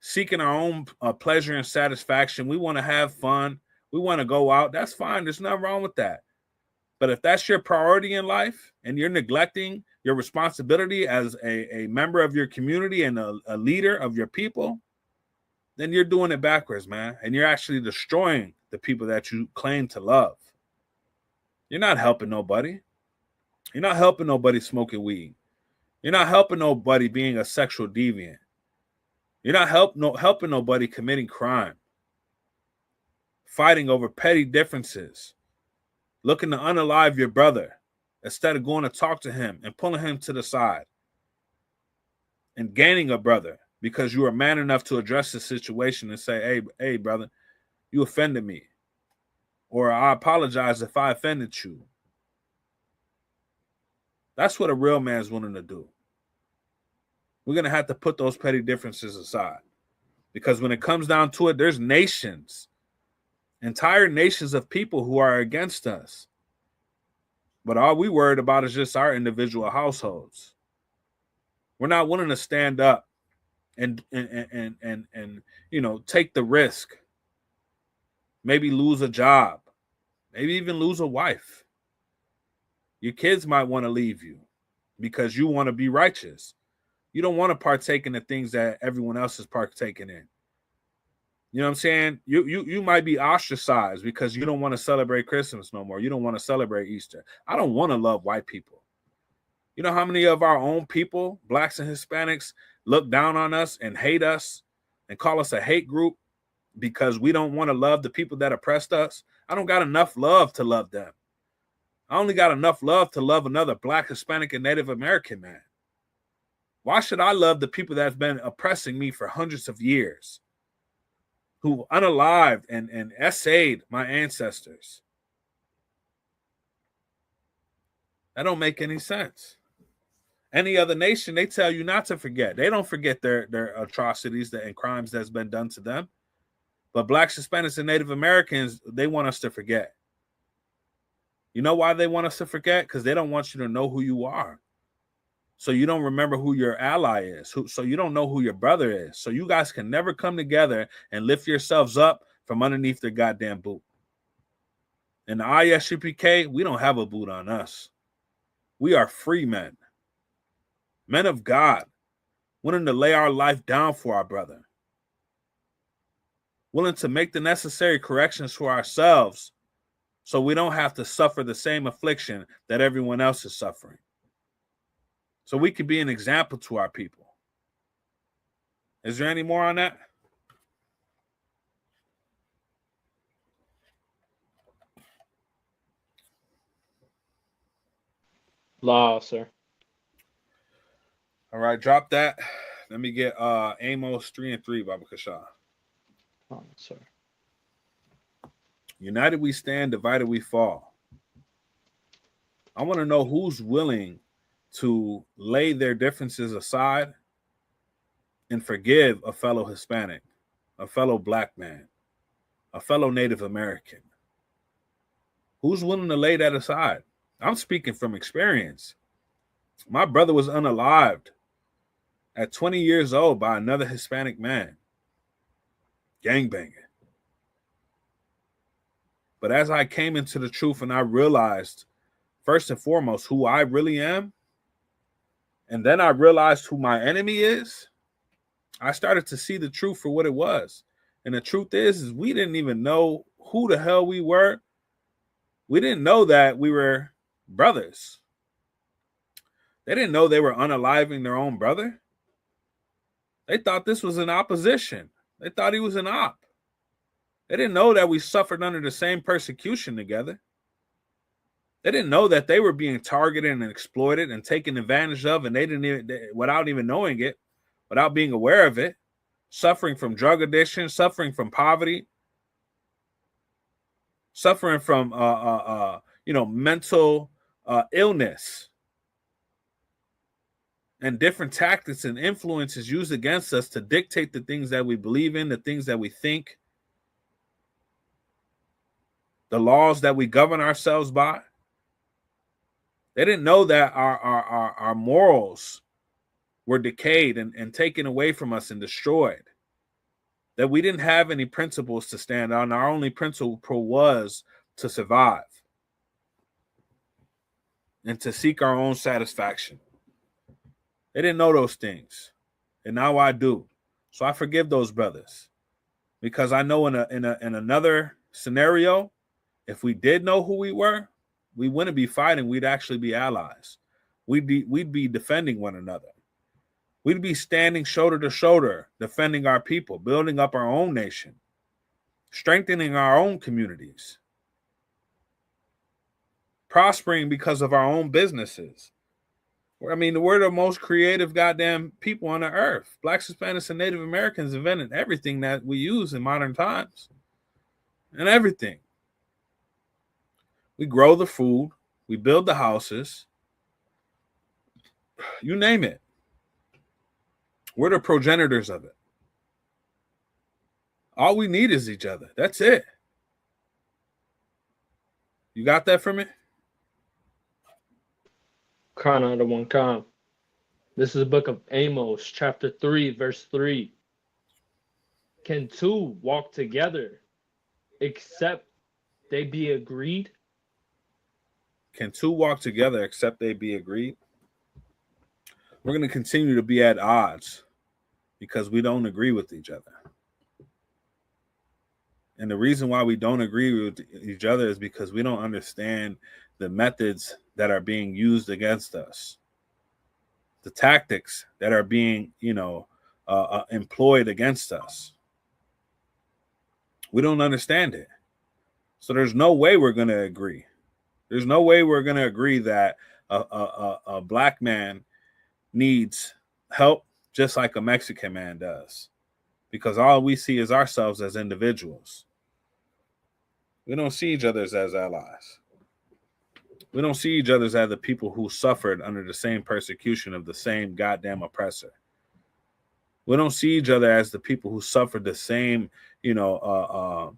seeking our own pleasure and satisfaction. We want to have fun. We want to go out. That's fine. There's nothing wrong with that. But if that's your priority in life and you're neglecting your responsibility as a member of your community and a leader of your people, then you're doing it backwards, man. And you're actually destroying the people that you claim to love. You're not helping nobody. You're not helping nobody smoking weed. You're not helping nobody being a sexual deviant. You're not helping nobody committing crime, fighting over petty differences, looking to unalive your brother instead of going to talk to him and pulling him to the side and gaining a brother because you are man enough to address the situation and say, hey, brother, you offended me. Or I apologize if I offended you. That's what a real man's willing to do. We're going to have to put those petty differences aside. Because when it comes down to it, there's nations, entire nations of people who are against us. But all we worried about is just our individual households. We're not willing to stand up and take the risk. Maybe lose a job. Maybe even lose a wife. Your kids might want to leave you because you want to be righteous. You don't want to partake in the things that everyone else is partaking in. You know what I'm saying? You might be ostracized because you don't want to celebrate Christmas no more. You don't want to celebrate Easter. I don't want to love white people. You know how many of our own people, blacks and Hispanics, look down on us and hate us and call us a hate group because we don't want to love the people that oppressed us? I don't got enough love to love them. I only got enough love to love another black, Hispanic, and Native American man. Why should I love the people that's been oppressing me for hundreds of years, who unalived and essayed my ancestors? That don't make any sense. Any other nation, they tell you not to forget. They don't forget their atrocities and crimes that's been done to them. But blacks, Hispanics, and Native Americans, they want us to forget. You know why they want us to forget? Because they don't want you to know who you are. So you don't remember who your ally is. So you don't know who your brother is. So you guys can never come together and lift yourselves up from underneath their goddamn boot. In the ISUPK, we don't have a boot on us. We are free men. Men of God, willing to lay our life down for our brother. Willing to make the necessary corrections for ourselves so we don't have to suffer the same affliction that everyone else is suffering. So we can be an example to our people. Is there any more on that? Law, sir. All right, drop that. Let me get Amos 3:3, Baba Kasha. Oh, sir. United we stand, divided we fall. I want to know who's willing to lay their differences aside and forgive a fellow Hispanic, a fellow black man, a fellow Native American. Who's willing to lay that aside? I'm speaking from experience. My brother was unalived at 20 years old by another Hispanic man. Gangbanging. But as I came into the truth and I realized, first and foremost, who I really am, and then I realized who my enemy is, I started to see the truth for what it was. And the truth is we didn't even know who the hell we were. We didn't know that we were brothers. They didn't know they were unaliving their own brother. They thought this was an opposition. They thought he was an op. They didn't know that we suffered under the same persecution together. They didn't know that they were being targeted and exploited and taken advantage of, and they didn't even, without even knowing it, without being aware of it, suffering from drug addiction, suffering from poverty, suffering from mental illness, and different tactics and influences used against us to dictate the things that we believe in, the things that we think, the laws that we govern ourselves by. They didn't know that our morals were decayed and taken away from us and destroyed. That we didn't have any principles to stand on. Our only principle was to survive and to seek our own satisfaction. They didn't know those things, and now I do. So I forgive those brothers, because I know in another scenario, if we did know who we were, we wouldn't be fighting. We'd actually be allies. We'd be defending one another. We'd be standing shoulder to shoulder, defending our people, building up our own nation, strengthening our own communities, prospering because of our own businesses. I mean, we're the most creative goddamn people on the earth. Blacks, Hispanics, and Native Americans invented everything that we use in modern times. And everything. We grow the food. We build the houses. You name it. We're the progenitors of it. All we need is each other. That's it. You got that for me? Khan out of one Khan. This is the book of Amos, chapter 3, verse 3. Can two walk together except they be agreed? Can two walk together except they be agreed? We're going to continue to be at odds because we don't agree with each other. And the reason why we don't agree with each other is because we don't understand the methods that are being used against us, the tactics that are being, employed against us. We don't understand it. So there's no way we're going to agree. There's no way we're going to agree that a black man needs help just like a Mexican man does, because all we see is ourselves as individuals. We don't see each other as allies. We don't see each other as the people who suffered under the same persecution of the same goddamn oppressor. We don't see each other as the people who suffered the same, unaliving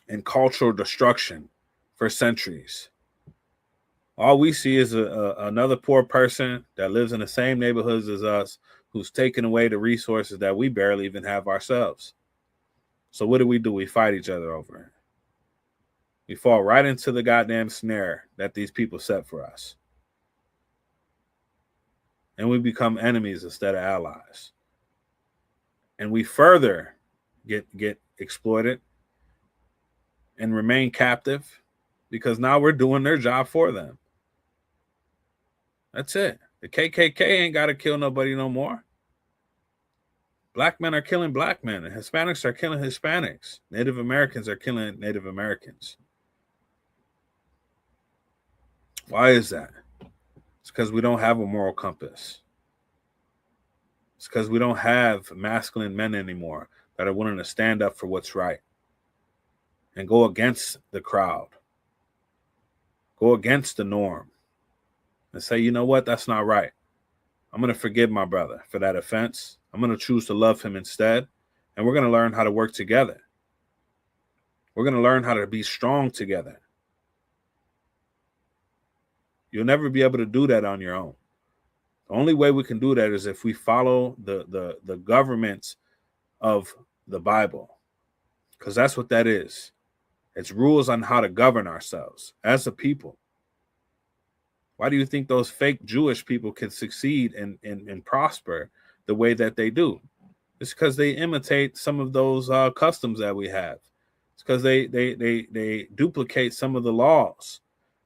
and cultural destruction for centuries. All we see is another poor person that lives in the same neighborhoods as us, who's taken away the resources that we barely even have ourselves. So what do? We fight each other over it. We fall right into the goddamn snare that these people set for us. And we become enemies instead of allies. And we further get exploited and remain captive because now we're doing their job for them. That's it. The KKK ain't got to kill nobody no more. Black men are killing black men, and Hispanics are killing Hispanics. Native Americans are killing Native Americans. Why is that? It's because we don't have a moral compass. It's because we don't have masculine men anymore that are willing to stand up for what's right and go against the crowd, go against the norm, and say, you know what, that's not right. I'm going to forgive my brother for that offense. I'm going to choose to love him instead, and we're going to learn how to work together. We're going to learn how to be strong together. You'll never be able to do that on your own. The only way we can do that is if we follow the governments of the Bible, Because that's what that is. It's rules on how to govern ourselves as a people. Why do you think those fake Jewish people can succeed and prosper the way that they do? It's because they imitate some of those customs that we have. It's because they duplicate some of the laws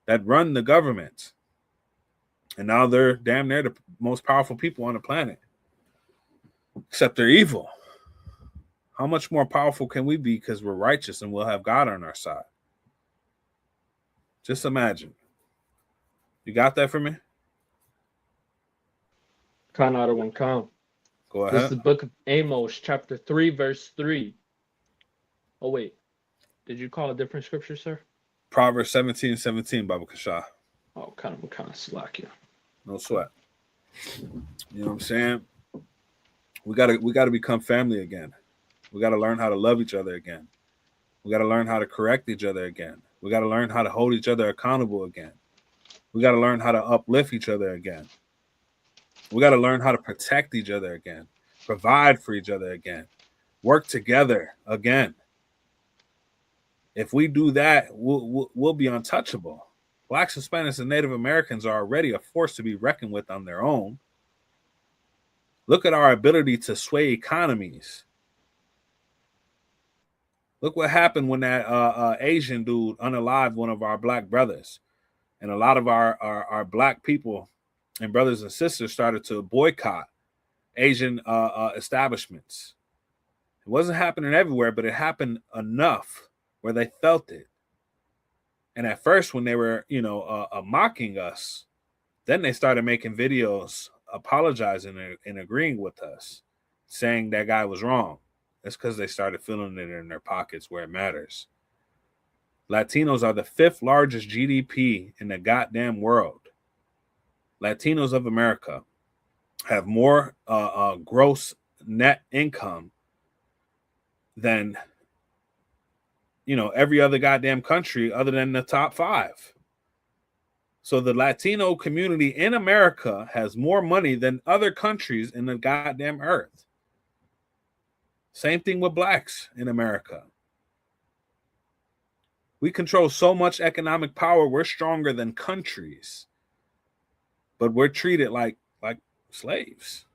that run the government. And now they're damn near the most powerful people on the planet. Except they're evil. How much more powerful can we be because we're righteous and we'll have God on our side? Just imagine. You got that for me? Khan out of one Khan. Go ahead. This is the book of Amos, chapter 3, verse 3. Oh, wait. Did you call a different scripture, sir? Proverbs 17:17, Baba Kasha. Oh, kind of slack, yeah. No sweat. You know what I'm saying? We gotta become family again. We gotta learn how to love each other again. We gotta learn how to correct each other again. We gotta learn how to hold each other accountable again. We gotta learn how to uplift each other again. We gotta learn how to protect each other again, provide for each other again, work together again. If we do that, we'll be untouchable. Blacks, Hispanics, and Native Americans are already a force to be reckoned with on their own. Look at our ability to sway economies. Look what happened when that Asian dude unalived one of our black brothers. And a lot of our black people and brothers and sisters started to boycott Asian establishments. It wasn't happening everywhere, but it happened enough where they felt it. And at first, when they were, mocking us, then they started making videos apologizing and agreeing with us, saying that guy was wrong. That's because they started feeling it in their pockets where it matters. Latinos are the 5th largest GDP in the goddamn world. Latinos of America have more gross net income than every other goddamn country other than the top 5. So the Latino community in America has more money than other countries in the goddamn earth. Same thing with blacks in America. We control so much economic power, we're stronger than countries. But we're treated like slaves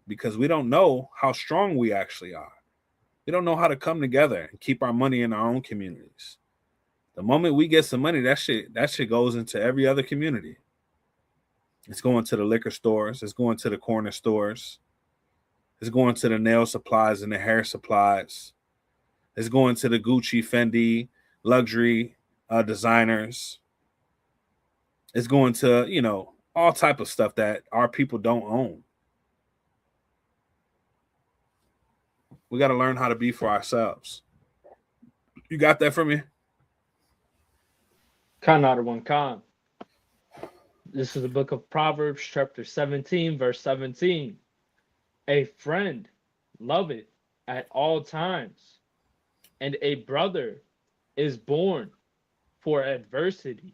because we don't know how strong we actually are. We don't know how to come together and keep our money in our own communities. The moment we get some money, that shit goes into every other community. It's going to the liquor stores. It's going to the corner stores. It's going to the nail supplies and the hair supplies. It's going to the Gucci, Fendi, luxury designers. It's going to, all type of stuff that our people don't own. We got to learn how to be for ourselves. You got that from me? Khan out of one Khan. This is the book of Proverbs, chapter 17, verse 17. A friend loveth at all times, and a brother is born for adversity.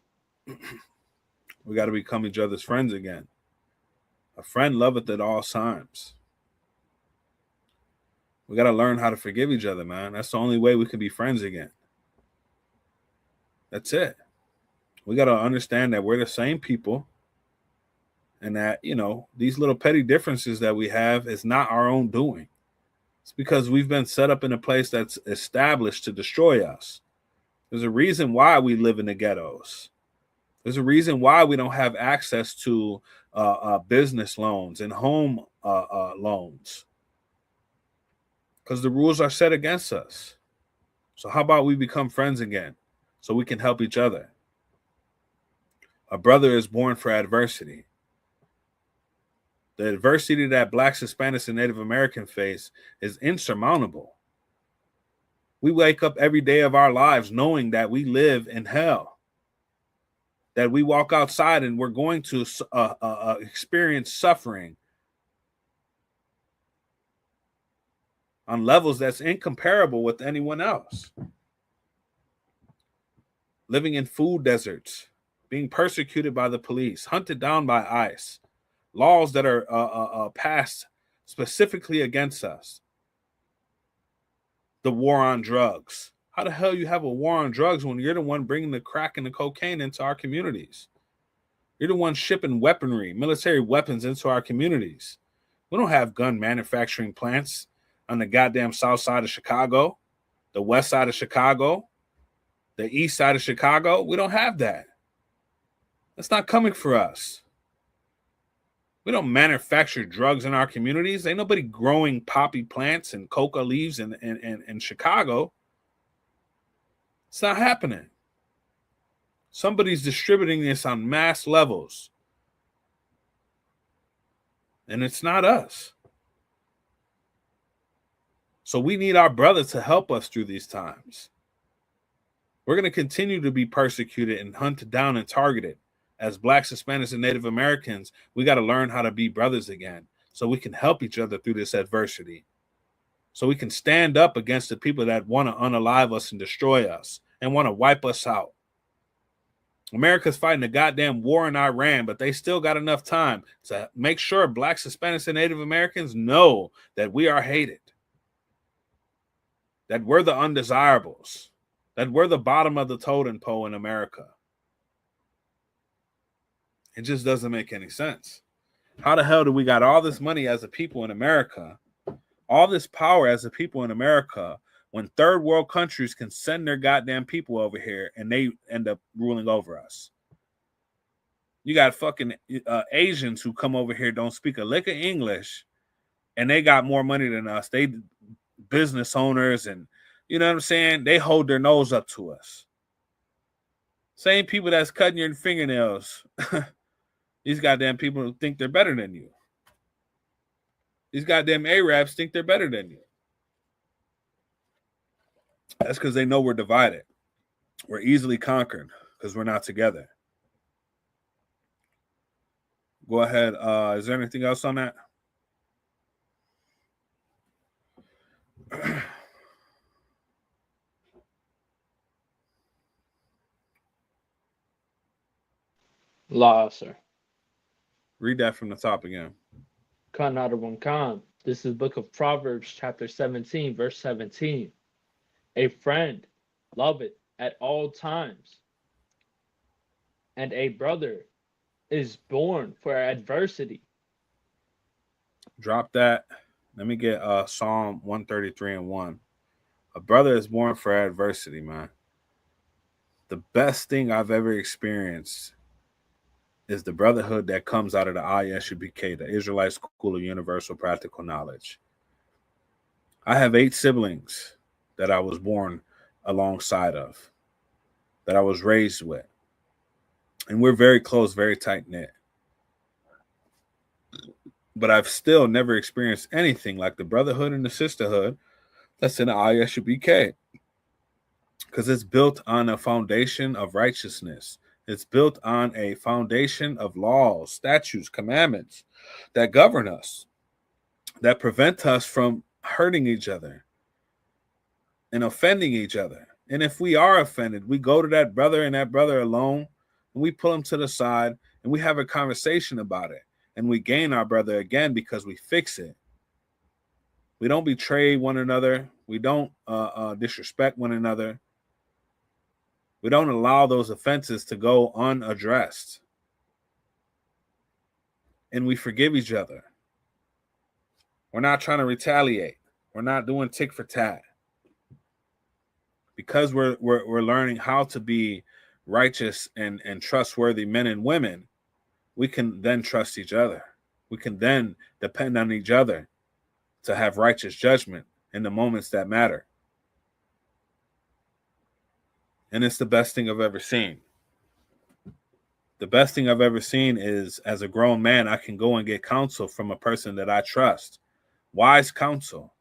We got to become each other's friends again. A friend loveth at all times. We got to learn how to forgive each other, man. That's the only way we can be friends again. That's it. We got to understand that we're the same people and that, these little petty differences that we have is not our own doing. It's because we've been set up in a place that's established to destroy us. There's a reason why we live in the ghettos. There's a reason why we don't have access to business loans and home loans. Because the rules are set against us. So how about we become friends again so we can help each other? A brother is born for adversity. The adversity that blacks, Hispanics, and Native American face is insurmountable. We wake up every day of our lives knowing that we live in hell, that we walk outside and we're going to experience suffering on levels that's incomparable with anyone else. Living in food deserts, being persecuted by the police, hunted down by ICE, laws that are passed specifically against us. the war on drugs. How the hell you have a war on drugs when you're the one bringing the crack and the cocaine into our communities? You're the one shipping weaponry, military weapons into our communities. We don't have gun manufacturing plants on the goddamn south side of Chicago, the west side of Chicago, the east side of Chicago. We don't have that. That's not coming for us. We don't manufacture drugs in our communities. Ain't nobody growing poppy plants and coca leaves in Chicago. It's not happening. Somebody's distributing this on mass levels. And it's not us. So we need our brother to help us through these times. We're going to continue to be persecuted and hunted down and targeted. As Blacks, Hispanics, and Native Americans, we got to learn how to be brothers again so we can help each other through this adversity. So we can stand up against the people that want to unalive us and destroy us and want to wipe us out. America's fighting a goddamn war in Iran, but they still got enough time to make sure Blacks, Hispanics, and Native Americans know that we are hated, that we're the undesirables, that we're the bottom of the totem pole in America. It just doesn't make any sense. How the hell do we got all this money as a people in America, all this power as a people in America, when third world countries can send their goddamn people over here and they end up ruling over us? You got fucking Asians who come over here, don't speak a lick of English, and they got more money than us. They business owners, and you know what I'm saying? They hold their nose up to us. Same people that's cutting your fingernails. These goddamn people think they're better than you. These goddamn Arabs think they're better than you. That's because they know we're divided. We're easily conquered because we're not together. Go ahead. Is there anything else on that? Law, sir. Read that from the top again. Khan out of one Khan. This is Book of Proverbs, chapter 17, verse 17. A friend loveth at all times, and a brother is born for adversity. Drop that. Let me get Psalm 133:1. A brother is born for adversity, man. The best thing I've ever experienced is the brotherhood that comes out of the ISUPK, the Israelite School of Universal Practical Knowledge. I have 8 siblings that I was born alongside of, that I was raised with. And we're very close, very tight-knit. But I've still never experienced anything like the brotherhood and the sisterhood that's in the ISUPK. Because it's built on a foundation of righteousness. It's built on a foundation of laws, statutes, commandments that govern us, that prevent us from hurting each other and offending each other. And if we are offended, we go to that brother and that brother alone, and we pull him to the side, and we have a conversation about it. And we gain our brother again because we fix it. We don't betray one another. We don't disrespect one another. We don't allow those offenses to go unaddressed. And we forgive each other. We're not trying to retaliate. We're not doing tick for tat. Because we're learning how to be righteous and trustworthy men and women, we can then trust each other. We can then depend on each other to have righteous judgment in the moments that matter. And it's the best thing I've ever seen. The best thing I've ever seen is, as a grown man, I can go and get counsel from a person that I trust. Wise counsel.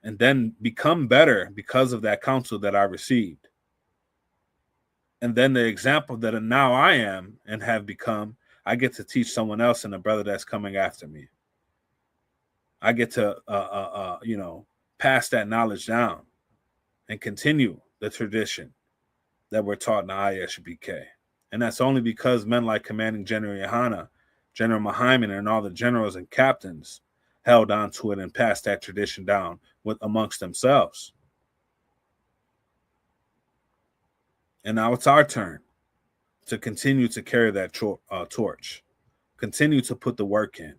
And then become better because of that counsel that I received. And then the example that now I am and have become, I get to teach someone else and a brother that's coming after me. I get to, pass that knowledge down and continue the tradition that we're taught in the ISUPK. And that's only because men like Commanding General Yohana, General Mahaiman, and all the generals and captains held on to it and passed that tradition down amongst themselves. And now it's our turn to continue to carry that torch, continue to put the work in,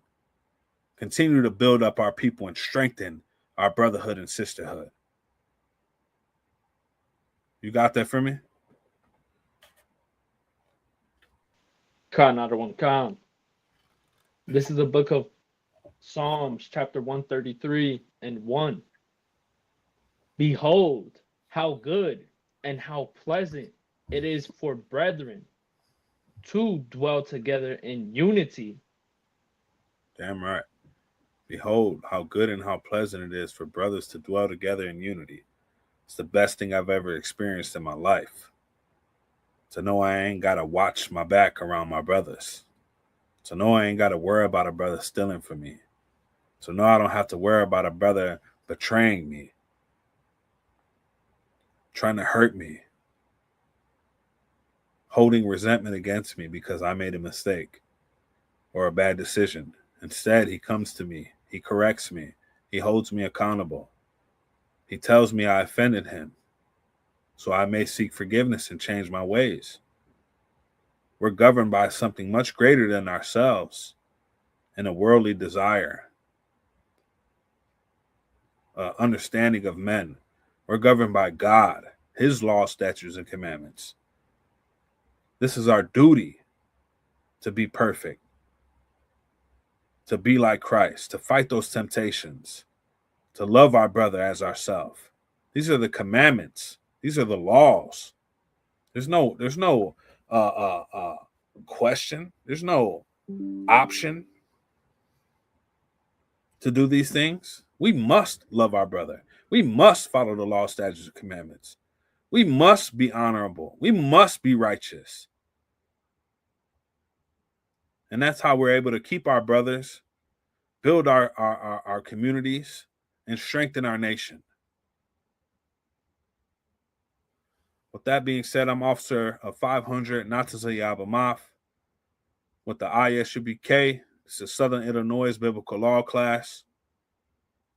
continue to build up our people and strengthen our brotherhood and sisterhood. You got that for me? Khan, another one, Khan. This is the book of Psalms, chapter 133 and 1. Behold, how good and how pleasant it is for brethren to dwell together in unity. Damn right. Behold, how good and how pleasant it is for brothers to dwell together in unity. It's the best thing I've ever experienced in my life. To know I ain't got to watch my back around my brothers. To know I ain't got to worry about a brother stealing from me. To know I don't have to worry about a brother betraying me, trying to hurt me, holding resentment against me because I made a mistake or a bad decision. Instead, he comes to me. He corrects me. He holds me accountable. He tells me I offended him, so I may seek forgiveness and change my ways. We're governed by something much greater than ourselves and a worldly desire, understanding of men. We're governed by God, his law, statutes, and commandments. This is our duty to be perfect, to be like Christ, to fight those temptations, to love our brother as ourselves. These are the commandments. These are the laws. There's no question. There's no option to do these things. We must love our brother. We must follow the law, statutes, and commandments. We must be honorable. We must be righteous. And that's how we're able to keep our brothers, build our communities, and strengthen our nation. With that being said, I'm Officer of 500, Nataza Yabamaf, with the ISUPK. This is Southern Illinois Biblical Law class.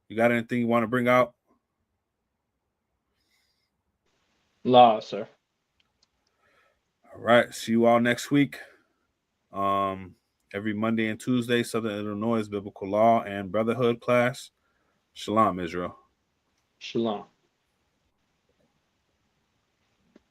You got anything you want to bring out? Law, sir. All right. See you all next week. Every Monday and Tuesday, Southern Illinois Biblical Law and Brotherhood class. Shalom, Israel. Shalom.